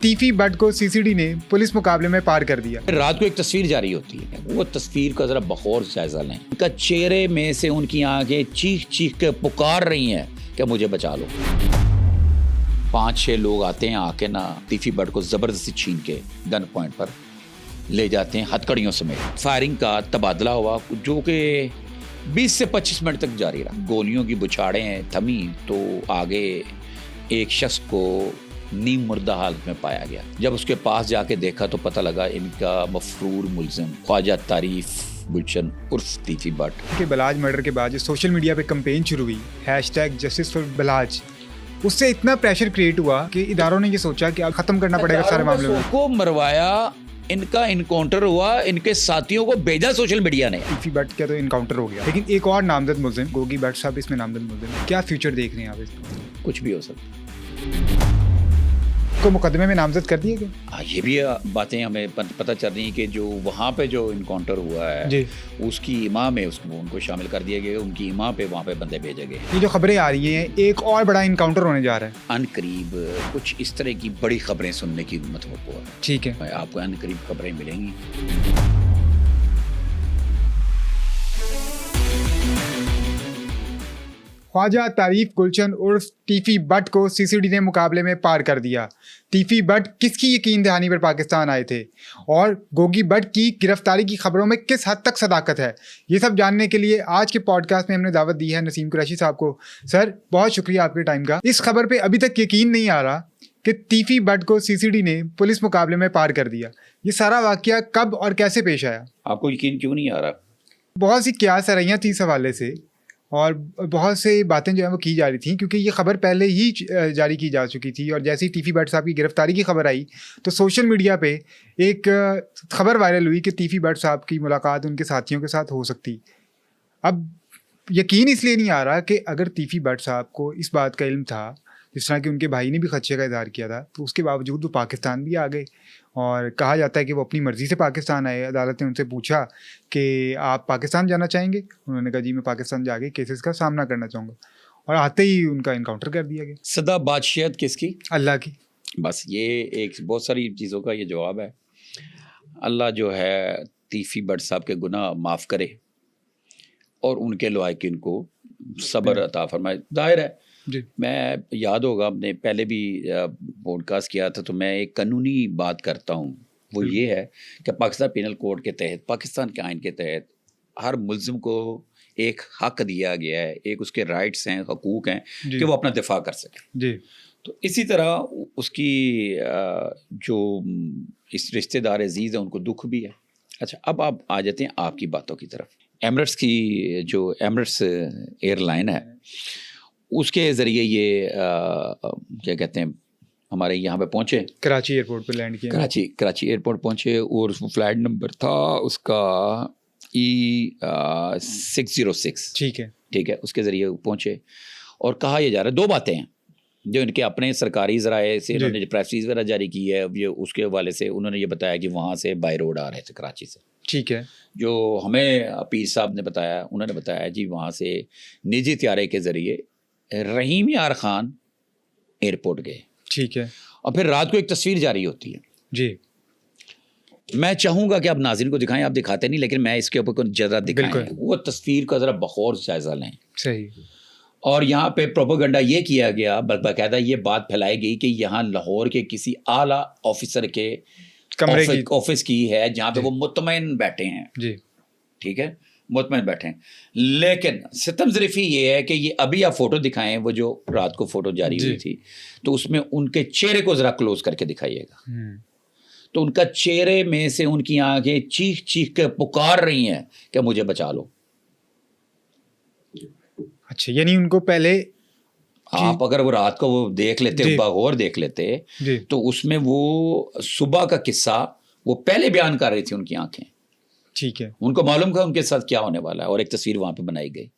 टीफी but को CCD ने police मुकाबले में पार कर दिया। रात को एक तस्वीर जारी होती है, वो तस्वीर का जरा बखौर जायजा लें। उनका चेहरे में से उनकी आंखें चीख चीख के पुकार रही हैं कि मुझे बचा लो। 5-6 लोग आते हैं, आके ना टीफी बट को जबरदस्ती छीन के गन पॉइंट पर ले जाते हैं हथकड़ियों समेत। फायरिंग का तबादला हुआ जो कि 20 से 25 मिनट तक जारी रहा। गोलियों की बुछाड़ें थमी तो आगे एक शख्स को नीम मुर्दा हालत में पाया गया। जब उसके पास जाके देखा तो पता लगा इनका मफरूर मुल्जिम ख्वाजा तारीफ गुलशन उर्फ टीफी बट के बलाज मर्डर के बाद जो सोशल मीडिया पे कैंपेन शुरू हुई #जस्टिस फॉर बलाज, उससे इतना प्रेशर क्रिएट हुआ कि इदारों ने ये सोचा कि अब खत्म करना पड़ेगा सारे मामले में। को मरवाया, इनका इनकाउंटर हुआ, इनके साथियों को भेजा सोशल मीडिया ने। टीफी बट का तो इनकाउंटर हो गया, लेकिन एक और नामजद मुल्जिम गोगी बट साहब इसमें नामजद मुल्जिम। क्या फ्यूचर देख रहे हैं आप इसमें? कुछ भी हो सकता को मुकदमे में नामजद कर दिए गए। ये भी बातें हमें पता चल रही हैं कि जो वहाँ पे जो इनकाउंटर हुआ है जी, उसकी इमाम में उनको शामिल कर दिया गया, उनकी इमाम पे वहाँ पे बंदे भेजे गए। ये जो खबरें आ रही हैं, एक और बड़ा इनकाउंटर होने जा रहा है। अनकरीब कुछ इस तरह की बड़ी खबरें सुनने की मतलब है। ठीक है, आपको अनकरीब खबरें मिलेंगी। ख्वाजा तारीफ गुलशन उर्फ टीफी बट को सीसीडी ने मुकाबले में पार कर दिया। टीफी बट किसकी यकीन दहानी पर पाकिस्तान आए थे और गोगी बट की गिरफ्तारी की खबरों में किस हद तक सदाकत है, ये सब जानने के लिए आज के पॉडकास्ट में हमने दावत दी है नसीम कुरैशी साहब को। सर, बहुत शुक्रिया आपके टाइम का। इस खबर पे अभी तक यकीन नहीं आ रहा कि टीफी बट को सीसीडी ने पुलिस मुकाबले में पार कर दिया। ये सारा वाकया कब और कैसे पेश आया? आपको यकीन क्यों नहीं आ रहा? बहुत सी क्यास रही थी इस हवाले से और बहुत से बातें जो है वो की जा रही थी, क्योंकि ये खबर पहले ही जारी की जा चुकी थी। और जैसे ही टीफी बट साहब की गिरफ्तारी की खबर आई तो सोशल मीडिया पे एक खबर वायरल हुई कि टीफी बट साहब की मुलाकात उनके साथियों के साथ हो सकती। अब यकीन इसलिए नहीं आ रहा कि अगर टीफी बट साहब को इस बात का इल्म था, जिस तरह कि उनके भाई ने भी खदशे का इजहार किया था, तो उसके बावजूद वो पाकिस्तान भी आ गए। और कहा जाता है कि वो अपनी मर्ज़ी से पाकिस्तान आए। अदालत ने उनसे पूछा कि आप पाकिस्तान जाना चाहेंगे? उन्होंने कहा जी मैं पाकिस्तान जाके केसेस का सामना करना चाहूँगा, और आते ही उनका इनकाउंटर कर दिया गया। सदा बादशाहत किसकी? अल्लाह की। बस ये एक बहुत सारी चीज़ों का ये जवाब है। अल्लाह जो है टीफी बट साहब के गुनाह माफ़ करे और उनके लायकिन को सब्र अता फरमाए। जाहिर है जी, मैं याद होगा आपने पहले भी पॉडकास्ट किया था, तो मैं एक कानूनी बात करता हूँ। वो ये है कि पाकिस्तान पिनल कोड के तहत, पाकिस्तान के आइन के तहत हर मुल्जिम को एक हक दिया गया है, एक उसके राइट्स हैं, हकूक़ हैं कि वो अपना दिफा कर सके। जी, तो इसी तरह उसकी जो इस रिश्तेदार अजीज़ हैं उनको दुख भी है। अच्छा, अब आप आ जाते हैं आपकी बातों की तरफ। एमरेट्स की जो एमरेट्स एयरलाइन है उसके ज़रिए ये क्या कहते हैं हमारे यहाँ पे पहुँचे, कराची एयरपोर्ट पर लैंड किया। कराची एयरपोर्ट पहुँचे और फ्लाइट नंबर था उसका E606। ठीक है, उसके ज़रिए पहुँचे और कहा यह जा रहा है। 2 बातें हैं जो इनके अपने सरकारी ज़राए से इन्होंने प्रेस रिलीज़ वगैरह जारी की है, ये उसके हवाले से उन्होंने ये बताया कि वहाँ से बाय रोड आ रहे थे कराची से। ठीक है, जो हमें पीर साहब ने बताया, उन्होंने बताया जी वहाँ से निजी त्यारे के ज़रिए रहीम यार खान एयरपोर्ट गए। ठीक है, और फिर रात को एक तस्वीर जारी होती है। जी, मैं चाहूँगा कि आप नाज़रीन को दिखाएं, आप दिखाते नहीं, लेकिन मैं इसके ऊपर कुछ ज़रा दिखाएं। वो तस्वीर का ज़रा बखौर जायज़ा लें। सही। और यहाँ पे प्रोपेगेंडा ये किया गया, बाकायदा ये बात फैलाई गई कि यहाँ लाहौर के किसी आला ऑफिसर के कमरे ऑफिस की है जहाँ पे वो मुतमईन बैठे हैं। जी, ठीक है, मुतमईन बैठे हैं। लेकिन सितम ज़रीफ़ी ये है कि ये अभी आप फ़ोटो दिखाएं, वो जो रात को फ़ोटो जारी हुई थी, तो उसमें उनके चेहरे को ज़रा क्लोज करके दिखाइएगा। तो उनका चेहरे में से उनकी आंखें चीख चीख के पुकार रही हैं कि मुझे बचा लो। अच्छा, यानी उनको पहले आप अगर वो रात को वो देख लेते, और देख लेते, तो उसमें वो सुबह का किस्सा वो पहले बयान कर रही थी उनकी आंखें। ठीक है, उनको मालूम था उनके साथ क्या होने वाला है, और एक तस्वीर वहाँ पे बनाई गई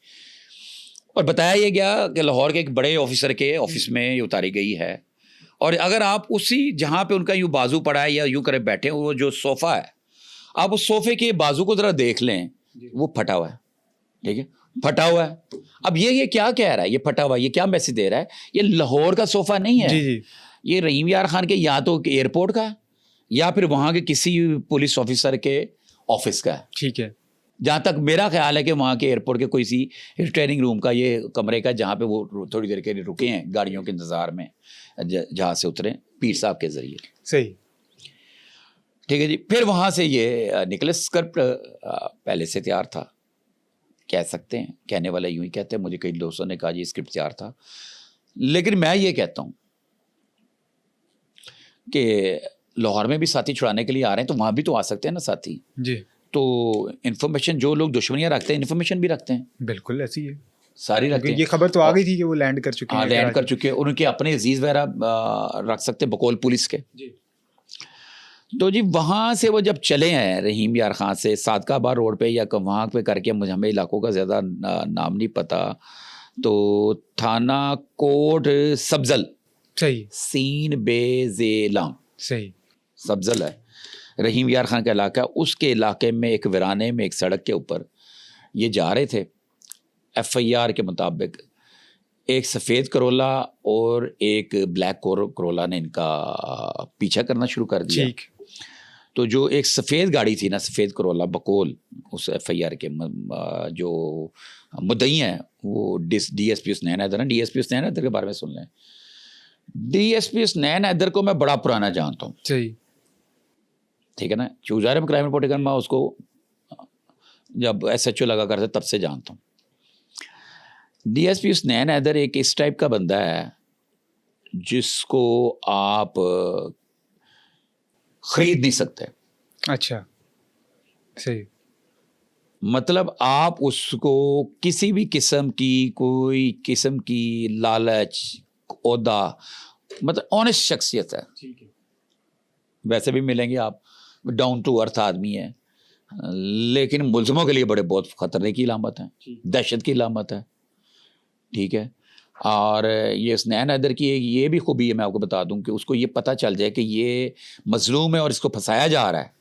और बताया ये गया कि लाहौर के एक बड़े ऑफिसर के ऑफिस में ये उतारी गई है। और अगर आप उसी जहाँ पे उनका यूँ बाजू पड़ा है या यूँ करे बैठे, वो जो सोफ़ा है, आप उस सोफ़े के बाजू को ज़रा देख लें, वो फटा हुआ है। ठीक है, फटा हुआ है। अब ये क्या कह रहा है, ये फटा हुआ, ये क्या मैसेज दे रहा है? ये लाहौर का सोफ़ा नहीं है, जी, ये रहीम यार खान के या तो एयरपोर्ट का या फिर वहाँ के किसी पुलिस ऑफिसर के ऑफिस का है। ठीक है। जहाँ तक मेरा ख्याल है कि वहाँ के एयरपोर्ट के कोई सी रिटेनिंग रूम का ये कमरे का, जहाँ पे वो थोड़ी देर के लिए रुके हैं गाड़ियों के इंतज़ार में, जहाँ से उतरे पीर साहब के ज़रिए। सही। ठीक है जी। फिर वहाँ से ये निकले, स्क्रिप्ट पहले से तैयार था, कह सकते हैं, कहने वाला यूँ ही कहते हैं, मुझे कई दोस्तों ने कहा जी स्क्रिप्ट तैयार था, लेकिन मैं ये कहता हूँ कि लाहौर में भी साथी छुड़ाने के लिए आ रहे हैं तो वहाँ भी तो आ सकते हैं ना साथी जी। तो इन्फॉर्मेशन, जो लोग दुश्मनियाँ रखते हैं इन्फॉर्मेशन भी रखते हैं, बिल्कुल ऐसी है, सारी रखते हैं। ये खबर तो आ गई थी कि वो लैंड कर चुके हैं, लैंड कर चुके हैं, उनके अपने अजीज वगैरह रख सकते हैं बकौल पुलिस के जी। तो जी वहाँ से वो जब चले हैं रहीम यार खान से सादकाबाद रोड पे या वहाँ पे करके, मुझे हमें इलाकों का ज़्यादा नाम नहीं पता, तो थाना कोट सब्जल, सही, सीन बेजेलाम, सही, सब्जल है रहीम यार खान का इलाका। उसके इलाके में एक वीराने में एक सड़क के ऊपर ये जा रहे थे। FIR के मुताबिक एक सफ़ेद करोला और एक ब्लैक करोला ने इनका पीछा करना शुरू कर दिया। ठीक। तो जो एक सफ़ेद गाड़ी थी ना, सफ़ेद करोला बकौल उस FIR के जो मुद्दई हैं वो DSP हुसनैन हैदर हैं। DSP हुसनैन हैदर के बारे में सुन लें। DSP हुसनैन हैदर को मैं बड़ा पुराना जानता हूँ, सही, ठीक है ना। चूजार में क्राइम रिपोर्टिंग मैं उसको जब SHO लगा करते तब से जानता हूँ। DSP हुसनैन हैदर एक इस टाइप का बंदा है जिसको आप खरीद नहीं सकते। अच्छा, सही, मतलब आप उसको किसी भी किस्म की, कोई किस्म की लालच, ओहदा, मतलब ऑनेस्ट शख्सियत है। ठीक है। वैसे भी मिलेंगे आप, डाउन टू अर्थ आदमी है, लेकिन मुल्ज़िमों के लिए बड़े बहुत ख़तरने की इलामत है, दहशत की इलामत है, ठीक है। और ये हुसनैन हैदर की एक ये भी खूबी है, मैं आपको बता दूं कि उसको ये पता चल जाए कि ये मजलूम है और इसको फंसाया जा रहा है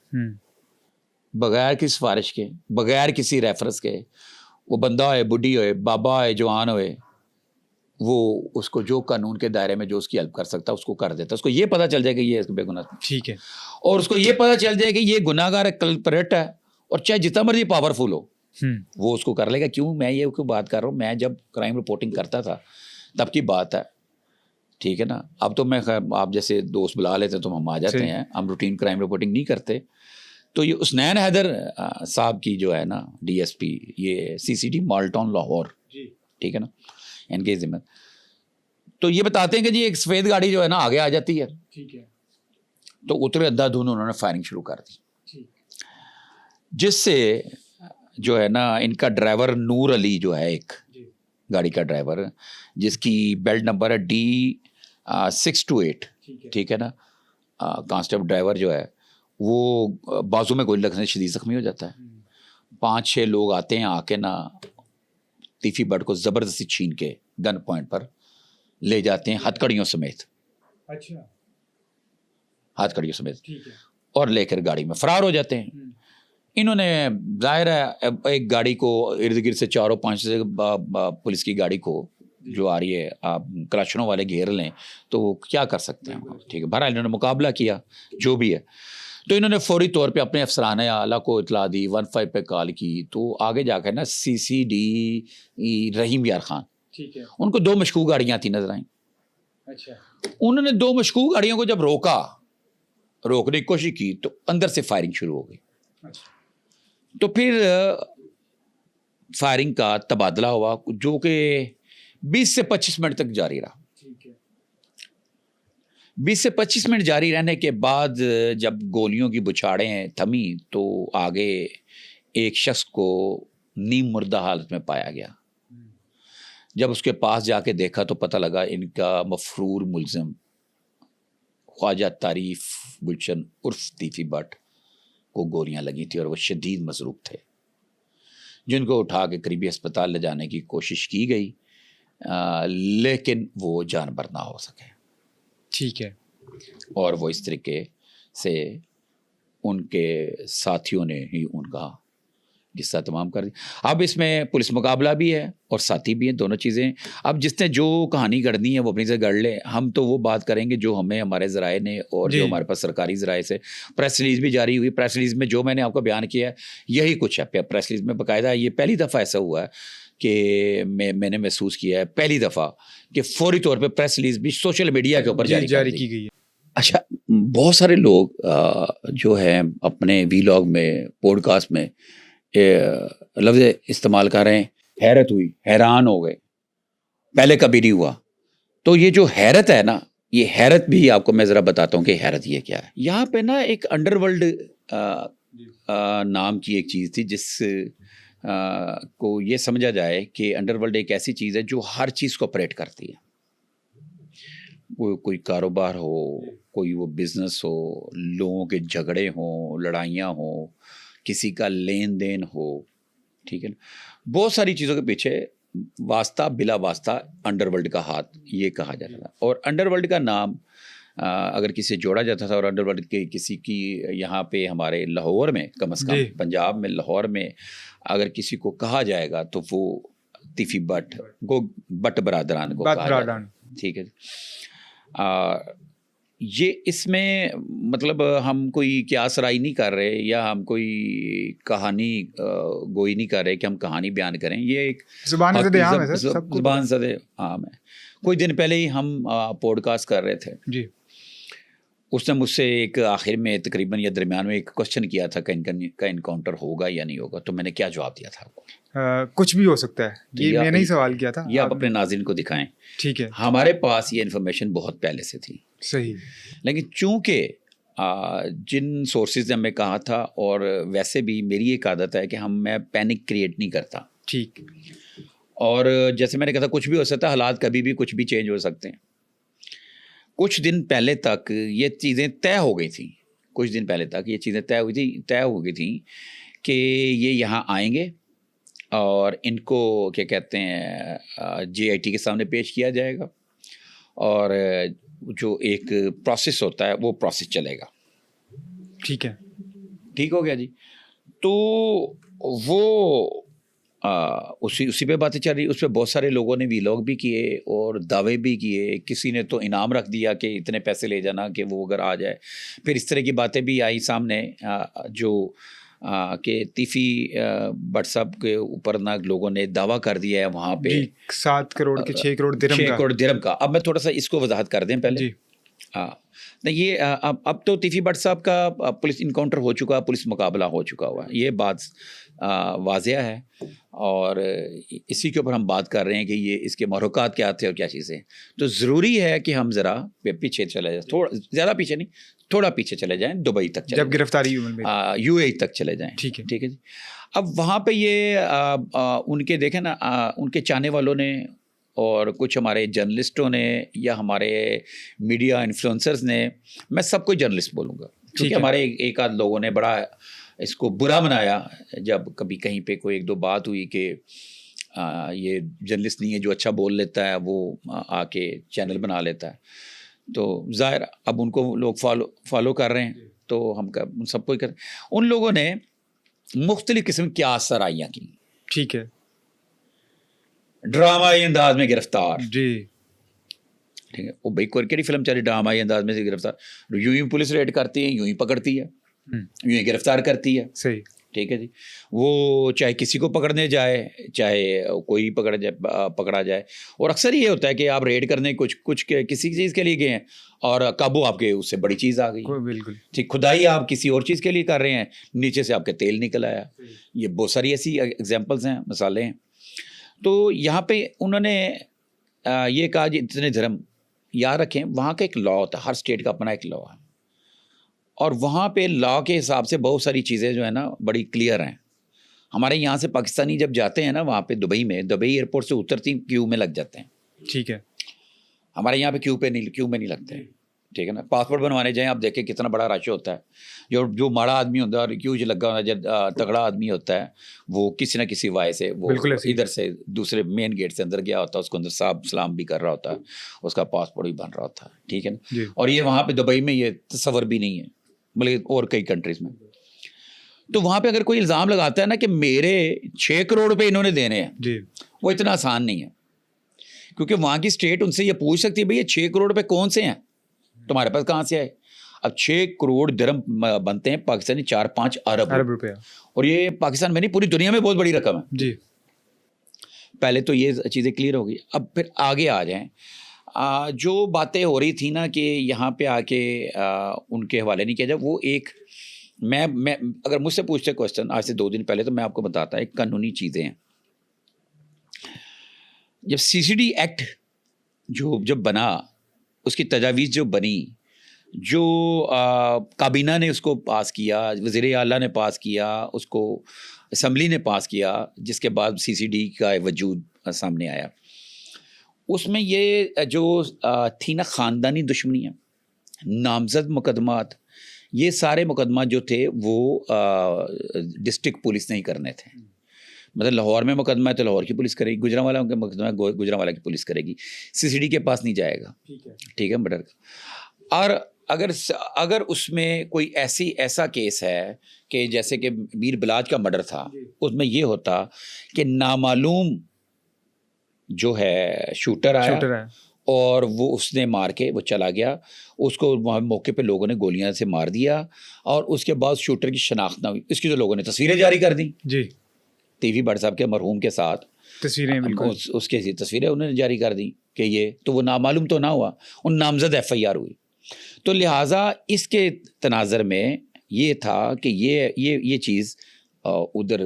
बगैर किसी सिफारिश के, बगैर किसी रेफरेंस के। वो बंदा होए, बुढ़ी होए, बाबा होए, जवान होए, वो उसको जो कानून के दायरे में जो उसकी हेल्प कर सकता है उसको कर देता है। उसको ये पता चल जाए कि ये बेगुनाह, ठीक है, और उसको ये पता चल जाए कि ये गुनाहगार है, कल्परेट है, और चाहे जितना मर्जी पावरफुल हो वो उसको कर लेगा। क्यों मैं ये क्यों बात कर रहा हूँ, मैं जब क्राइम रिपोर्टिंग करता था तब की बात है, ठीक है ना। अब तो मैं आप जैसे दोस्त बुला लेते हैं तो हम आ जाते हैं, हम रूटीन क्राइम रिपोर्टिंग नहीं करते। तो ये हुसनैन हैदर साहब की जो है ना DSP, ये CCD माल्टन लाहौर, ठीक है ना, इनके जिम्मे। तो ये बताते हैं कि जी एक सफ़ेद गाड़ी जो है ना आगे आ जाती है, ठीक है, तो उतरे अंधाधुन उन्होंने फायरिंग शुरू कर दी, जिससे जो है ना इनका ड्राइवर नूर अली जो है, एक गाड़ी का ड्राइवर जिसकी बेल्ट नंबर है D628, ठीक है ना, कांस्टेबल ड्राइवर जो है वो बाजू में गोली लगने से शदीद जख्मी हो जाता है। 5-6 लोग आते हैं, आके ना तीफी बट को ज़बरदस्ती छीन के गन पॉइंट पर ले जाते हैं हथकड़ियों समेत। अच्छा, हथकड़ियों समेत, ठीक है, और लेकर गाड़ी में फरार हो जाते हैं। इन्होंने जाहिर है एक गाड़ी को इर्द गिर्द से 4-5 से पुलिस की गाड़ी को जो आ रही है आप क्लाशनों वाले घेर लें तो क्या कर सकते हैं, ठीक है। बहरहाल इन्होंने मुकाबला किया जो भी है। तो इन्होंने फौरी तौर पे अपने अफसरान आला को इतला दी, 15 पे कॉल की। तो आगे जाकर ना CCD रहीम यार खान, ठीक है, उनको 2 मशकूक गाड़ियाँ थी नजर आई। अच्छा, उन्होंने 2 मशकूक गाड़ियों को जब रोकने की कोशिश की तो अंदर से फायरिंग शुरू हो गई। अच्छा, तो फिर फायरिंग का तबादला हुआ जो कि 20 से 25 मिनट तक जारी रहा। 20 से 25 मिनट जारी रहने के बाद जब गोलियों की बुछाड़ें थमी तो आगे एक शख्स को नीम मुर्दा हालत में पाया गया। जब उसके पास जाके देखा तो पता लगा इनका मफरूर मुल्ज़िम ख्वाजा तारीफ गुलशन उर्फ तीफी बट को गोलियां लगी थी और वो शदीद मसरूक थे, जिनको उठा के करीबी अस्पताल ले जाने की कोशिश की गई, लेकिन वो जानबर ना हो सके, ठीक है। और वो इस तरीके से उनके साथियों ने ही उनका किस्सा तमाम कर दिया। अब इसमें पुलिस मुकाबला भी है और साथी भी हैं, दोनों चीज़ें। अब जिसने जो कहानी गढ़नी है वो अपनी से गढ़ ले, हम तो वो बात करेंगे जो हमें हमारे ज़राए ने और जो हमारे पास सरकारी ज़राए से प्रेस रिलीज़ भी जारी हुई। प्रेस रिलीज़ में जो मैंने आपको बयान किया है यही कुछ है। प्रेस रिलीज़ में बाकायदा ये पहली दफ़ा ऐसा हुआ है कि मैंने महसूस किया है पहली दफ़ा कि फौरी तौर पे प्रेस रिलीज़ भी सोशल मीडिया के ऊपर जारी की गई है। अच्छा, बहुत सारे लोग जो है अपने वीलॉग में, पॉडकास्ट में लफ्ज़ इस्तेमाल कर रहे हैं, हैरत हुई, हैरान हो गए, पहले कभी नहीं हुआ। तो ये जो हैरत है ना, ये हैरत भी आपको मैं ज़रा बताता हूँ कि हैरत ये क्या है। यहाँ पे ना एक अंडरवर्ल्ड नाम की एक चीज़ थी जिस को ये समझा जाए कि अंडरवर्ल्ड एक ऐसी चीज़ है जो हर चीज़ को ऑपरेट करती है। वो कोई कारोबार हो, कोई वो बिजनेस हो, लोगों के झगड़े हों, लड़ाइयाँ हों, किसी का लेन देन हो, ठीक है ना, बहुत सारी चीज़ों के पीछे वास्ता बिला वास्ता अंडरवर्ल्ड का हाथ ये कहा जाता था। और अंडरवर्ल्ड का नाम अगर किसी से जोड़ा जाता था और अंडरवर्ल्ड के किसी की यहाँ पे हमारे लाहौर में, कम से कम पंजाब में लाहौर में अगर किसी को कहा जाएगा तो वो तीफी बट को बट बरादरान को कहा जाएगा, ठीक है। ये इसमें मतलब हम कोई क्यास राय नहीं कर रहे या हम कोई कहानी गोई नहीं कर रहे कि हम कहानी बयान करें। ये एक ज़ुबान सदे आम है। कुछ दिन पहले ही हम पॉडकास्ट कर रहे थे जी। उसने मुझसे एक आखिर में तकरीबन या दरमियान में एक क्वेश्चन किया था कि इनका इनकाउंटर होगा या नहीं होगा। तो मैंने क्या जवाब दिया था आपको? कुछ भी हो सकता है, ये मैंने ही सवाल किया था। ये आप अपने नाज़रीन को दिखाएं। ठीक है। हमारे पास ये इन्फॉर्मेशन बहुत पहले से थी, सही, लेकिन चूंकि जिन सोर्सेज ने हमें कहा था, और वैसे भी मेरी एक आदत है कि मैं पैनिक क्रिएट नहीं करता, ठीक। और जैसे मैंने कहा था कुछ भी हो सकता है, हालात कभी भी कुछ भी चेंज हो सकते हैं। कुछ दिन पहले तक ये चीज़ें तय हो गई थी, कुछ दिन पहले तक ये चीज़ें तय हो गई थी कि ये यहाँ आएंगे और इनको क्या कहते हैं JIT के सामने पेश किया जाएगा और जो एक प्रोसेस होता है वो प्रोसेस चलेगा। ठीक है, ठीक हो गया जी। तो वो उसी पे बातें चल रही। उस पर बहुत सारे लोगों ने वीलॉग भी किए और दावे भी किए। किसी ने तो इनाम रख दिया कि इतने पैसे ले जाना कि वो अगर आ जाए। फिर इस तरह की बातें भी आई सामने जो कि तीफी भट्ट साहब के ऊपर ना लोगों ने दावा कर दिया है वहाँ पे 7 करोड़ के 6 करोड़ दिरहम का। अब मैं थोड़ा सा इसको वजाहत कर दें पहले जी। नहीं, ये अब तो तीफी भट्ट साहब का पुलिस इनकाउंटर हो चुका, पुलिस मुकाबला हो चुका हुआ, ये बात वाज़िया है। और इसी के ऊपर हम बात कर रहे हैं कि ये इसके महरुकात क्या थे और क्या चीज़ें। तो ज़रूरी है कि हम ज़रा पीछे चले जाए, थोड़ा ज़्यादा पीछे नहीं, थोड़ा पीछे चले जाएं, दुबई तक चले, जब गिरफ्तारी UAE तक चले जाएं। ठीक है जी। अब वहाँ पे ये उनके देखें ना, उनके चाहने वालों ने और कुछ हमारे जर्नलिस्टों ने या हमारे मीडिया इन्फ्लुएंसर्स ने, मैं सबको जर्नलिस्ट बोलूँगा क्योंकि हमारे एक आध लोगों ने बड़ा इसको बुरा मनाया जब कभी कहीं पे कोई एक दो बात हुई कि ये जर्नलिस्ट नहीं है, जो अच्छा बोल लेता है वो आके चैनल बना लेता है। तो ज़ाहिर अब उनको लोग फॉलो कर रहे हैं, तो हम सबको ही कर। उन लोगों ने मुख्तलिफ किस्म की आसराइयाँ की। ठीक है, ड्रामाई अंदाज में गिरफ्तार जी। ठीक है, वो भाई कोई फिल्म चली ड्रामाई अंदाज में से गिरफ्तार, यूं ही पुलिस रेड करती है, यूं ही पकड़ती है, यूं ही गिरफ्तार करती है। सही, ठीक है जी। वो चाहे किसी को पकड़ने जाए, चाहे कोई पकड़ा जाए। और अक्सर ये होता है कि आप रेड करने कुछ किसी चीज़ के लिए गए हैं और काबू आपके उससे बड़ी चीज़ आ गई। बिल्कुल ठीक, खुदाई आप किसी और चीज़ के लिए कर रहे हैं, नीचे से आपके तेल निकल आया। ये बहुत सारी ऐसी एग्जाम्पल्स हैं, मिसालें हैं। तो यहाँ पे उन्होंने ये कहा जी इतने धर्म याद रखें, वहाँ का एक लॉ होता है, हर स्टेट का अपना एक लॉ है, और वहाँ पे लॉ के हिसाब से बहुत सारी चीज़ें जो है ना बड़ी क्लियर हैं। हमारे यहाँ से पाकिस्तानी जब जाते हैं ना वहाँ पे दुबई एयरपोर्ट से उतरती क्यू में लग जाते हैं। ठीक है, हमारे यहाँ पे क्यू में नहीं लगते हैं। ठीक है ना, पासपोर्ट बनवाने जाएं आप देखें कितना बड़ा रश होता है। जो माड़ा आदमी होता है और क्यू जो लगा होता है, जब तगड़ा आदमी होता है वो किसी न किसी वाय से वो इधर से दूसरे मेन गेट से अंदर गया होता है, उसको अंदर साहब सलाम भी कर रहा होता है, उसका पासपोर्ट भी बन रहा होता है। ठीक है ना, और ये वहाँ पे दुबई में ये तस्वर भी नहीं है, बल्कि और कई कंट्रीज़ में। तो वहाँ पे अगर कोई इल्ज़ाम लगाता है ना कि मेरे 6 करोड़ रुपए इन्होंने देने हैं, जी, वो इतना आसान नहीं है, क्योंकि वहाँ की स्टेट उनसे ये पूछ सकती है भाई ये 6 करोड़ रुपए कौन से हैं, तुम्हारे पास कहाँ से आए। अब 6 करोड़ दिरहम बनते हैं पाकिस्तानी 4-5 अरब रुपया। और ये पाकिस्तान में नहीं पूरी दुनिया में बहुत बड़ी रकम है। जी, पहले तो ये चीज़ें क्लियर हो गई। अब फिर आगे आ जाएं, जो बातें हो रही थी ना कि यहाँ पे आके उनके हवाले नहीं किया जाए, वो एक मैं अगर मुझसे पूछते क्वेश्चन आज से 2 दिन पहले, तो मैं आपको बताता एक कानूनी चीज़ें हैं। जब CCD एक्ट जब बना, उसकी तजावीज़ जो बनी, जो काबीना ने उसको पास किया, वज़ीर आला ने पास किया, उसको असम्बली ने पास किया, जिसके बाद CCD का वजूद सामने आया, उसमें ये जो थी ना ख़ानदानी दुश्मनियाँ, नामज़द मुकदमात, ये सारे मुकदमा जो थे वो डिस्ट्रिक्ट पुलिस नहीं करने थे। मतलब लाहौर में मुकदमा है तो लाहौर की पुलिस करेगी, गुजरांवाला का मुकदमा है गुजरांवाला की पुलिस करेगी, CCD के पास नहीं जाएगा। ठीक है मर्डर का। और अगर उसमें कोई ऐसा केस है कि जैसे कि मीर बिलाज का मर्डर था, उसमें ये होता कि नामालूम जो है शूटर आया और वो उसने मार के वो चला गया, उसको वहाँ मौके पे लोगों ने गोलियां से मार दिया और उसके बाद शूटर की शनाख्त ना हुई। इसकी तो लोगों ने तस्वीरें जारी कर दी जी, टीवी भट्ट साहब के मरहूम के साथ तस्वीरें, बिल्कुल उसके तस्वीरें उन्होंने जारी कर दी कि ये तो वो नामालूम तो ना हुआ, उन नामजद FIR हुई। तो लिहाजा इसके तनाज़र में ये था कि ये चीज़ उधर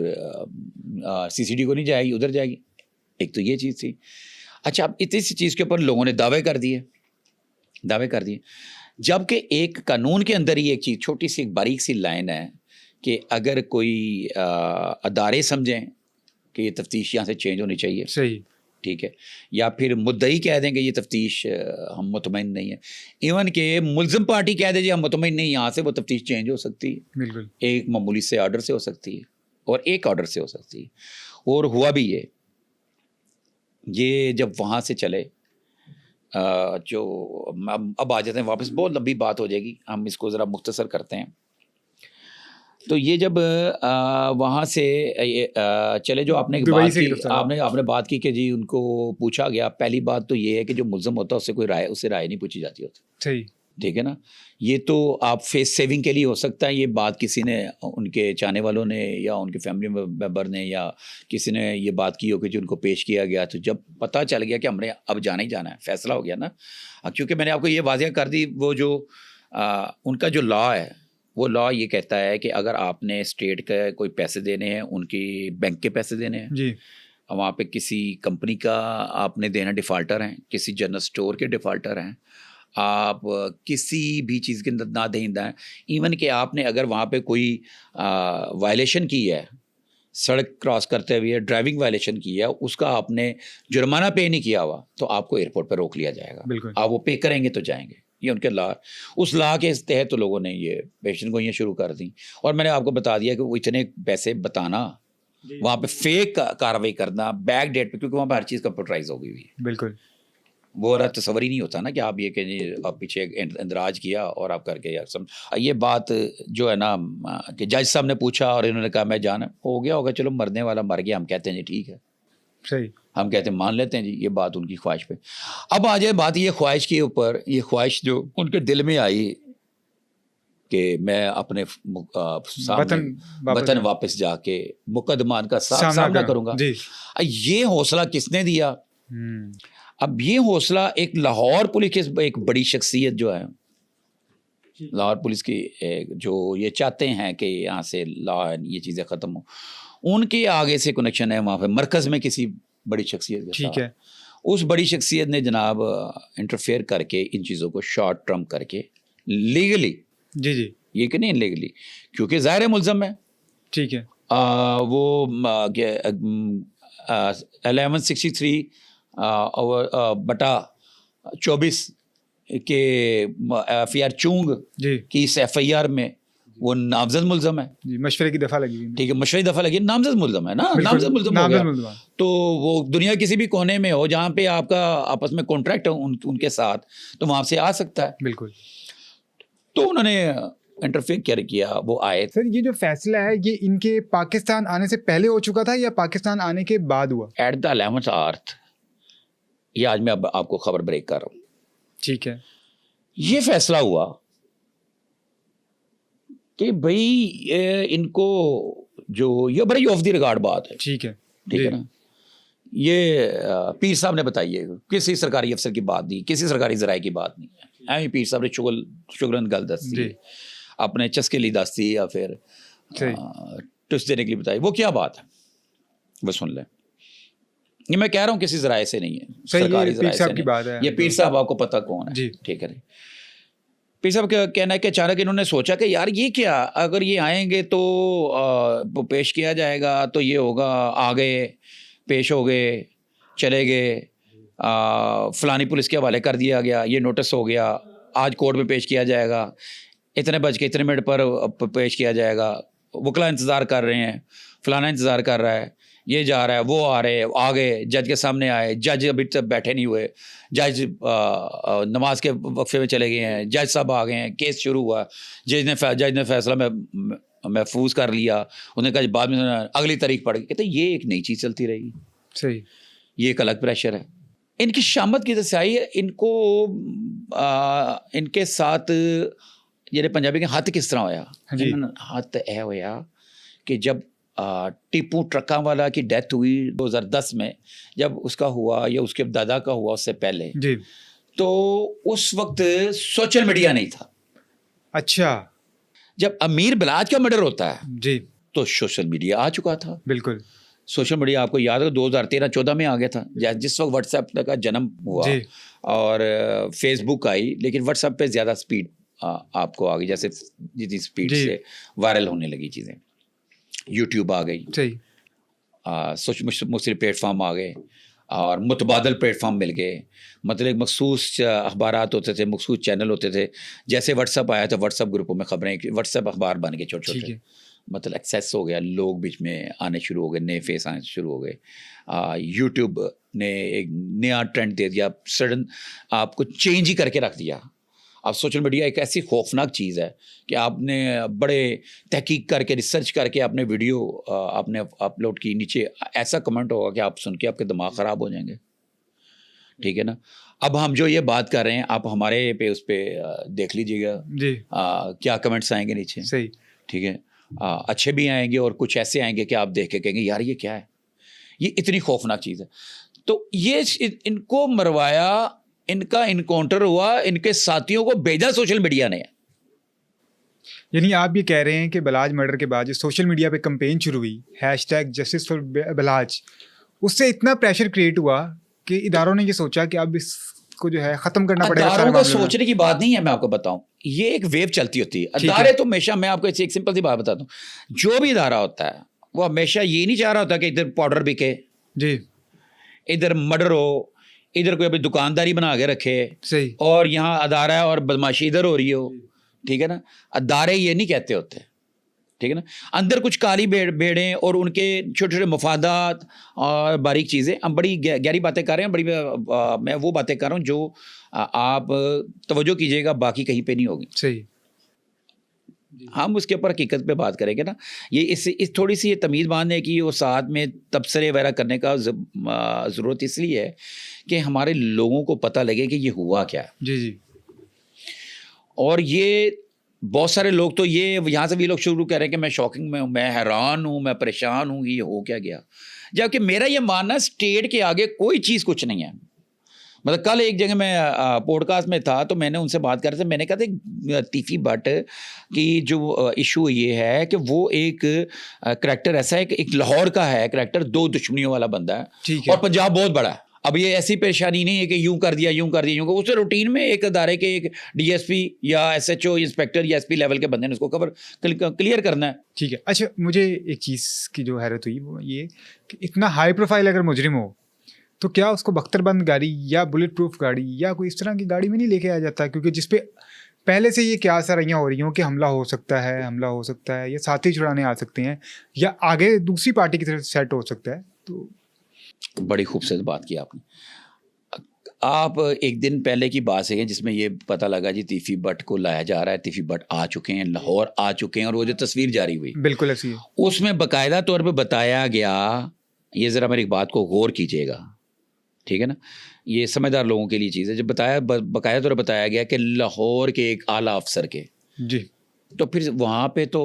CCD को नहीं जाएगी, उधर जाएगी। एक तो ये चीज़ थी। अच्छा, अब इतनी सी चीज़ के ऊपर लोगों ने दावे कर दिए, जबकि एक कानून के अंदर ही एक चीज़, छोटी सी एक बारीक सी लाइन है कि अगर कोई अदारे समझें कि ये तफ्तीश यहाँ से चेंज होनी चाहिए, सही, ठीक है, या फिर मुद्दई कह देंगे ये तफ्तीश हम मुतमईन नहीं है, इवन के मुल्ज़िम पार्टी कह दे जी हम मुतमईन नहीं, यहाँ से वो तफ्तीश चेंज हो सकती है। बिल्कुल, एक मामूली से ऑर्डर से हो सकती है और एक ऑर्डर से हो सकती है। और हुआ भी ये जब वहाँ से चले, जो अब आ जाते हैं वापस, बहुत लंबी बात हो जाएगी, हम इसको ज़रा मुख्तसर करते हैं। तो ये जब वहाँ से चले, जो आपने बात की, आपने बात की कि जी उनको पूछा गया, पहली बात तो ये है कि जो मुल्ज़िम होता है उससे राय नहीं पूछी जाती होती। सही, ठीक है ना। ये तो आप फेस सेविंग के लिए हो सकता है, ये बात किसी ने, उनके चाहने वालों ने या उनके फैमिली मेम्बर ने या किसी ने ये बात की हो कि जो उनको पेश किया गया, तो जब पता चल गया कि हमने अब जाना ही जाना है, फैसला हो गया ना, क्योंकि मैंने आपको ये वाज़ेह कर दी, वो जो उनका जो लॉ है, वो लॉ ये कहता है कि अगर आपने स्टेट के कोई पैसे देने हैं, उनकी बैंक के पैसे देने हैं जी, वहाँ पे किसी कंपनी का आपने देना, डिफ़ाल्टर हैं, किसी जनरल स्टोर के डिफ़ाल्टर हैं, आप किसी भी चीज़ के अंदर ना देंदा है, इवन कि आपने अगर वहाँ पे कोई वायलेशन की है, सड़क क्रॉस करते हुए ड्राइविंग वायलेशन की है, उसका आपने जुर्माना पे नहीं किया हुआ, तो आपको एयरपोर्ट पर रोक लिया जाएगा। बिल्कुल, आप वो पे करेंगे तो जाएंगे। ये उनके लॉ, उस लॉ के तहत तो लोगों ने ये पेशन गोइयाँ शुरू कर दी। और मैंने आपको बता दिया कि वो इतने पैसे बताना, वहाँ पे फेक कार्रवाई करना, बैक डेट पे, क्योंकि वहाँ पे हर चीज़ कंप्यूटराइज हो गई हुई है। बिल्कुल, वो वाला तस्वर ही नहीं होता ना कि आप ये कि आप पीछे इंदराज किया और आप करके यार सब। ये बात जो है ना कि जज साहब ने पूछा और इन्होंने कहा मैं जाना, हो गया होगा, चलो मरने वाला मर गया, हम कहते हैं जी ठीक है, सही, हम कहते हैं मान लेते हैं जी, ये बात उनकी ख्वाहिश पे। अब आ जाए बात ये ख्वाहिश के ऊपर, ये ख्वाहिश जो उनके दिल में आई कि मैं अपने वतन वापस जाके मुकदमान का सामना करूंगा, ये हौसला किसने दिया? अब ये हौसला एक लाहौर पुलिस की एक बड़ी शख्सियत जो है, लाहौर पुलिस की जो ये चाहते हैं कि यहाँ से लॉ ये चीज़ें ख़त्म हो, उनके आगे से कनेक्शन है वहाँ पे मरकज़ में किसी बड़ी शख्सियत के साथ। ठीक है, उस बड़ी शख्सियत ने जनाब इंटरफेयर करके इन चीज़ों को शॉर्ट टर्म करके लीगली, जी ये कि नहीं लीगली, क्योंकि ज़ाहिर मुल्ज़म है, ठीक है, वो 1163 बटा 24 के FIR चूंग की इस FIR में वो नामजद मुल्ज़म है जी, मशवरे की दफ़ा लगी, ठीक है, मशवरे दफ़ा लगी, नामजद मुल्ज़म है ना, नामजद मुल्ज़म हो गया। तो वो दुनिया किसी भी कोने में हो जहाँ पे आपका आपस में कॉन्ट्रैक्ट हो उनके साथ, तो वहाँ से आ सकता है। बिल्कुल। तो उन्होंने इंटरफेयर किया, वो आए। सर ये जो फैसला है ये इनके पाकिस्तान आने से पहले हो चुका था या पाकिस्तान आने के बाद हुआ? एट द 11th आवर, ये आज मैं अब आपको खबर ब्रेक कर रहा हूँ। ठीक है। ये फैसला हुआ कि भाई इनको जो, ये बड़ी ऑफ द रिकॉर्ड बात है, ठीक है, ठीक है ना। ये पीर साहब ने बताई है, किसी सरकारी अफसर की बात नहीं, किसी सरकारी जराए की बात नहीं है। ऐਵੇਂ पीर साहब ने शुगरन गल दस्ती, अपने चस्के लिए दस्ती या फिर ट्विस्ट देने के लिए बताई। वो क्या बात है वो सुन लें। ये मैं कह रहा हूँ किसी जराए से नहीं है, सरकारी पीर साहब की बात है। ये पीर साहब आपको पता कौन है, ठीक है। पीर साहब का कहना है कि अचानक इन्होंने सोचा कि यार ये क्या, अगर ये आएंगे तो पेश किया जाएगा, तो ये होगा, आ गए, पेश हो गए, चले गए, फलानी पुलिस के हवाले कर दिया गया, ये नोटिस हो गया, आज कोर्ट में पेश किया जाएगा, इतने बज के इतने मिनट पर पेश किया जाएगा, वकला इंतज़ार कर रहे हैं, फलाना इंतज़ार कर रहा है, ये जा रहा है, वो आ रहे, आ गए, जज के सामने आए, जज अभी तक बैठे नहीं हुए, जज नमाज के वक्फे में चले गए हैं, जज साहब आ गए हैं, केस शुरू हुआ, जज ने फैसला में महफूज कर लिया, उन्होंने कहा बाद में अगली तारीख पड़ गई। कहते ये एक नई चीज़ चलती रहेगी। सही, ये एक अलग प्रेशर है। इनकी शामत की दसाई है, इनको इनके साथ जेडे पंजाबी के हथ किस तरह होया, हथ यह होया कि जब टीपू ट्रक्का वाला की डेथ हुई 2010 में, जब उसका हुआ या उसके दादा का हुआ उससे पहले जी, तो उस वक्त सोशल मीडिया नहीं था। अच्छा, जब अमीर बिलाज का मर्डर होता है जी तो सोशल मीडिया आ चुका था। बिल्कुल, सोशल मीडिया आपको याद है 2013-14 में आ गया था, जिस वक्त व्हाट्सएप का जन्म हुआ और फेसबुक आई, लेकिन व्हाट्सएप पे ज़्यादा स्पीड आपको आ गई, जैसे जितनी स्पीड से वायरल होने लगी चीज़ें। यूट्यूब आ गई, मुख्तलिफ प्लेटफॉर्म आ गए और मुतबादल प्लेटफॉर्म मिल गए। मतलब एक मखसूस अखबारात होते थे, मखसूस चैनल होते थे। जैसे व्हाट्सएप आया तो व्हाट्सएप ग्रुपों में खबरें, व्हाट्सएप अखबार बन गए छोटे छोटे, मतलब एक्सेस हो गया, लोग बीच में आने शुरू हो गए, नए फेस आने शुरू हो गए। यूट्यूब ने एक नया ट्रेंड दे दिया, सडन आपको चेंज ही करके रख दिया। अब सोशल मीडिया एक ऐसी खौफनाक चीज़ है कि आपने बड़े तहकीक करके, रिसर्च करके आपने वीडियो आपने अपलोड की, नीचे ऐसा कमेंट होगा कि आप सुन के आपके दिमाग ख़राब हो जाएंगे, ठीक है ना। अब हम जो ये बात कर रहे हैं, आप हमारे पे उस पर देख लीजिएगा जी, क्या कमेंट्स आएंगे नीचे। सही, ठीक है, अच्छे भी आएंगे और कुछ ऐसे आएंगे कि आप देख के कहेंगे यार ये क्या है, ये इतनी खौफनाक चीज़ है। तो ये इनको मरवाया, इनका इनकाउंटर हुआ, इनके साथियों को भेजा सोशल मीडिया ने। यानी आप ये कह रहे हैं कि बलाज मर्डर के बाद जो सोशल मीडिया पे कैंपेन शुरू हुई #जस्टिस फॉर बलाज, उससे इतना प्रेशर क्रिएट हुआ कि इदारों ने ये सोचा कि अब इसको जो है ख़त्म करना पड़ेगा। इदारों को सोचने की बात नहीं है, मैं आपको बताऊं, ये एक वेव चलती होती है। इदारे तो हमेशा, मैं आपको एक सिंपल सी बात बताता हूँ, जो भी इदारा होता है वो हमेशा ये नहीं चाह रहा होता कि इधर पाउडर बिके जी, इधर मर्डर हो, इधर कोई अपनी दुकानदारी बना के रखे, सही, और यहाँ अदारा है और बदमाशी इधर हो रही हो, ठीक है ना। अदारे ये नहीं कहते होते, ठीक है ना। अंदर कुछ काली भेड़ें और उनके छोटे छोटे मफादात और बारीक चीज़ें। हम बड़ी गहरी बातें कर रहे हैं, बड़ी मैं वो बातें कर रहा हूँ जो आप तवज्जो कीजिएगा, बाकी कहीं पे नहीं होगी। सही, हम उसके ऊपर हकीकत पे बात करेंगे ना। ये इस थोड़ी सी ये तमीज़ बांधने की और साथ में तबसरे वगैरह करने का ज़रूरत इसलिए है कि हमारे लोगों को पता लगे कि ये हुआ क्या है। जी जी। और ये बहुत सारे लोग तो ये यहाँ से भी लोग शुरू कर रहे हैं कि मैं शॉकिंग में हूँ, मैं हैरान हूँ, मैं परेशान हूँ, ये हो क्या गया। जबकि मेरा ये मानना, स्टेट के आगे कोई चीज़ कुछ नहीं है। मतलब कल एक जगह मैं पॉडकास्ट में था तो मैंने उनसे बात कर रहे थे, मैंने कहा था तीफी भट्ट की जो इशू ये है कि वो एक करैक्टर ऐसा है कि एक लाहौर का है करैक्टर, दो दुश्मनियों वाला बंदा है, और पंजाब बहुत बड़ा है। अब ये ऐसी परेशानी नहीं है कि यूं कर दिया यूं कर दिया यूं, उसे रूटीन में एक अदारे के एक डीएसपी या एसएचओ इंस्पेक्टर या एसपी लेवल के बंदे ने उसको क्लियर करना है। ठीक है। अच्छा, मुझे एक चीज़ की जो हैरत हुई वो ये कि इतना हाई प्रोफाइल अगर मुजरिम हो तो क्या उसको बख्तरबंद गाड़ी या बुलेट प्रूफ गाड़ी या कोई इस तरह की गाड़ी में नहीं लेके आया जाता, क्योंकि जिसपे पहले से ये क्या सरैयाँ हो रही हों कि हमला हो सकता है या साथी छुड़ाने आ सकते हैं या आगे दूसरी पार्टी की तरफ सेट हो सकता है। तो बड़ी खूबसूरत बात की आपने। आप एक दिन पहले की बात है जिसमें ये पता लगा जी तीफी भट्ट को लाया जा रहा है, तीफी भट्ट आ चुके हैं, लाहौर आ चुके हैं, और वो जो तस्वीर जारी हुई बिल्कुल ऐसी है। उसमें बाकायदा तौर पे बताया गया, ये ज़रा मेरी बात को गौर कीजिएगा, ठीक है ना, ये समझदार लोगों के लिए चीज़ है, जब बाकायदा तौर पर बताया गया कि लाहौर के एक आला अफसर के, जी तो फिर वहाँ पे तो